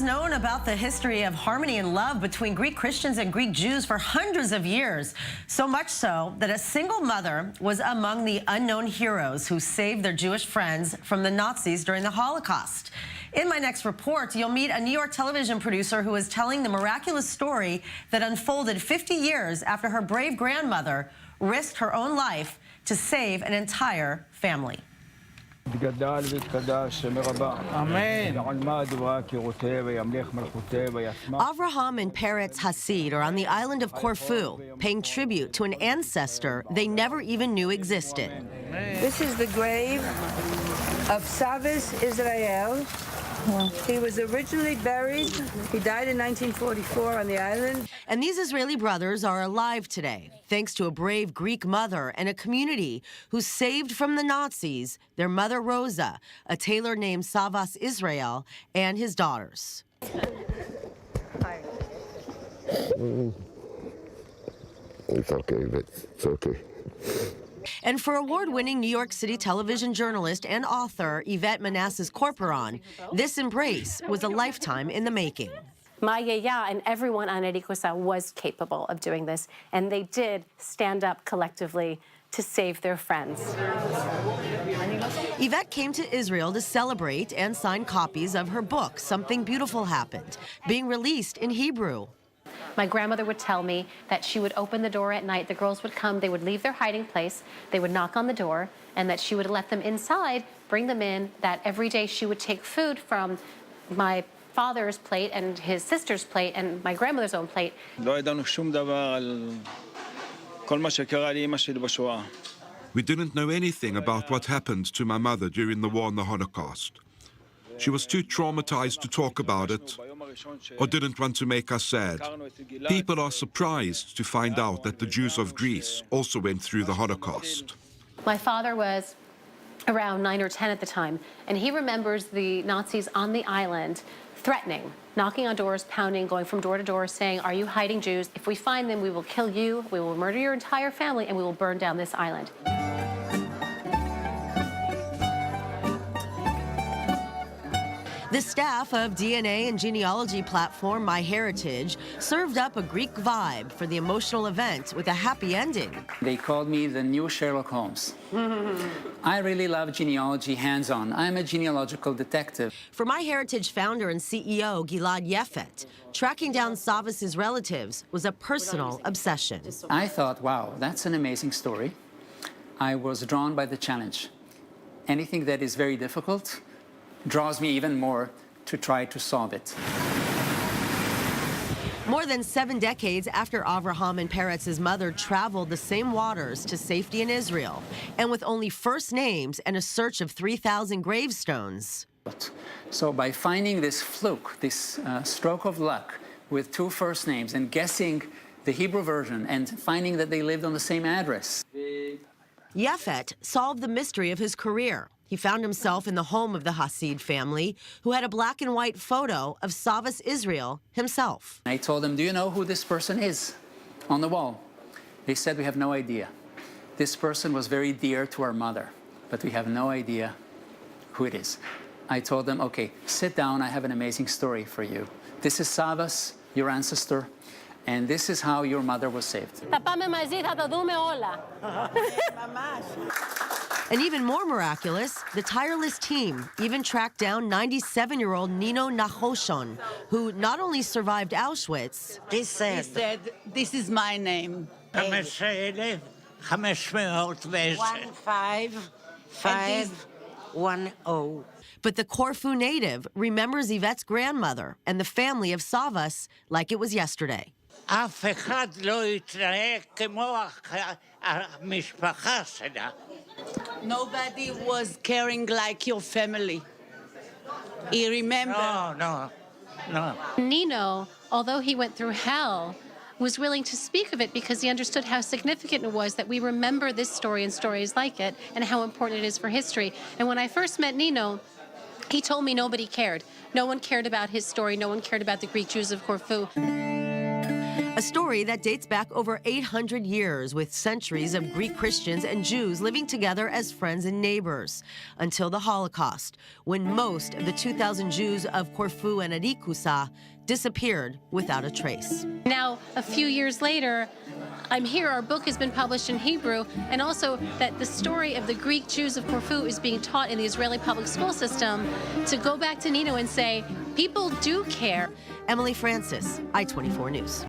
known about the history of harmony and love between Greek Christians and Greek Jews for hundreds of years. So much so that a single mother was among the unknown heroes who saved their Jewish friends from the Nazis during the Holocaust. In my next report, you'll meet a New York television producer who is telling the miraculous story that unfolded 50 years after her brave grandmother risked her own life to save an entire family. Avraham and Peretz Hasid are on the island of Corfu, paying tribute to an ancestor they never even knew existed. This is the grave of Savas Israel. He was originally buried. He died in 1944 on the island. And these Israeli brothers are alive today, thanks to a brave Greek mother and a community who saved from the Nazis their mother Rosa, a tailor named Savas Israel, and his daughters. Hi. It's okay, it's okay. And for award-winning New York City television journalist and author Yvette Manessis Corporon, this embrace was a lifetime in the making. My yaya and everyone on Erikosa was capable of doing this, and they did stand up collectively to save their friends. Yvette came to Israel to celebrate and sign copies of her book, Something Beautiful Happened, being released in Hebrew. My grandmother would tell me that she would open the door at night, the girls would come, they would leave their hiding place, they would knock on the door, and that she would let them inside, bring them in, that every day she would take food from my father's plate and his sister's plate and my grandmother's own plate. We didn't know anything about what happened to my mother during the war and the Holocaust. She was too traumatized to talk about it, or didn't want to make us sad. People are surprised to find out that the Jews of Greece also went through the Holocaust. My father was around 9 or 10 at the time, and he remembers the Nazis on the island threatening, knocking on doors, pounding, going from door to door, saying, "Are you hiding Jews? If we find them, we will kill you, we will murder your entire family, and we will burn down this island." The staff of DNA and genealogy platform MyHeritage served up a Greek vibe for the emotional event with a happy ending. They called me the new Sherlock Holmes. I really love genealogy hands-on. I'm a genealogical detective. For MyHeritage founder and CEO Gilad Yefet, tracking down Savas' relatives was a personal obsession. I thought, wow, that's an amazing story. I was drawn by the challenge. Anything that is very difficult draws me even more to try to solve it. More than 7 decades after Avraham and Peretz's mother traveled the same waters to safety in Israel, and with only first names and a search of 3,000 gravestones. So by finding this fluke, this stroke of luck with 2 first names and guessing the Hebrew version and finding that they lived on the same address. Yefet solved the mystery of his career. He found himself in the home of the Hasid family, who had a black and white photo of Savas Israel himself. I told them, do you know who this person is on the wall? They said, we have no idea. This person was very dear to our mother, but we have no idea who it is. I told them, okay, sit down, I have an amazing story for you. This is Savas, your ancestor, and this is how your mother was saved. And even more miraculous, the tireless team even tracked down 97-year-old Nino Nachoshon, who not only survived Auschwitz, He said, this is my name. 15510. but the Corfu native remembers Yvette's grandmother and the family of Savas like it was yesterday. אף אחד לא יתנהג כמו המשפחה שלה. Nobody was caring like your family. He remembered. No. Nino, although he went through hell, was willing to speak of it because he understood how significant it was that we remember this story and stories like it and how important it is for history. And when I first met Nino, he told me nobody cared. No one cared about his story. No one cared about the Greek Jews of Corfu. A story that dates back over 800 years, with centuries of Greek Christians and Jews living together as friends and neighbors, until the Holocaust, when most of the 2,000 Jews of Corfu and Arikusa disappeared without a trace. Now, a few years later, I'm here, our book has been published in Hebrew, and also that the story of the Greek Jews of Corfu is being taught in the Israeli public school system, to go back to Nino and say, people do care. Emily Francis, I-24 News.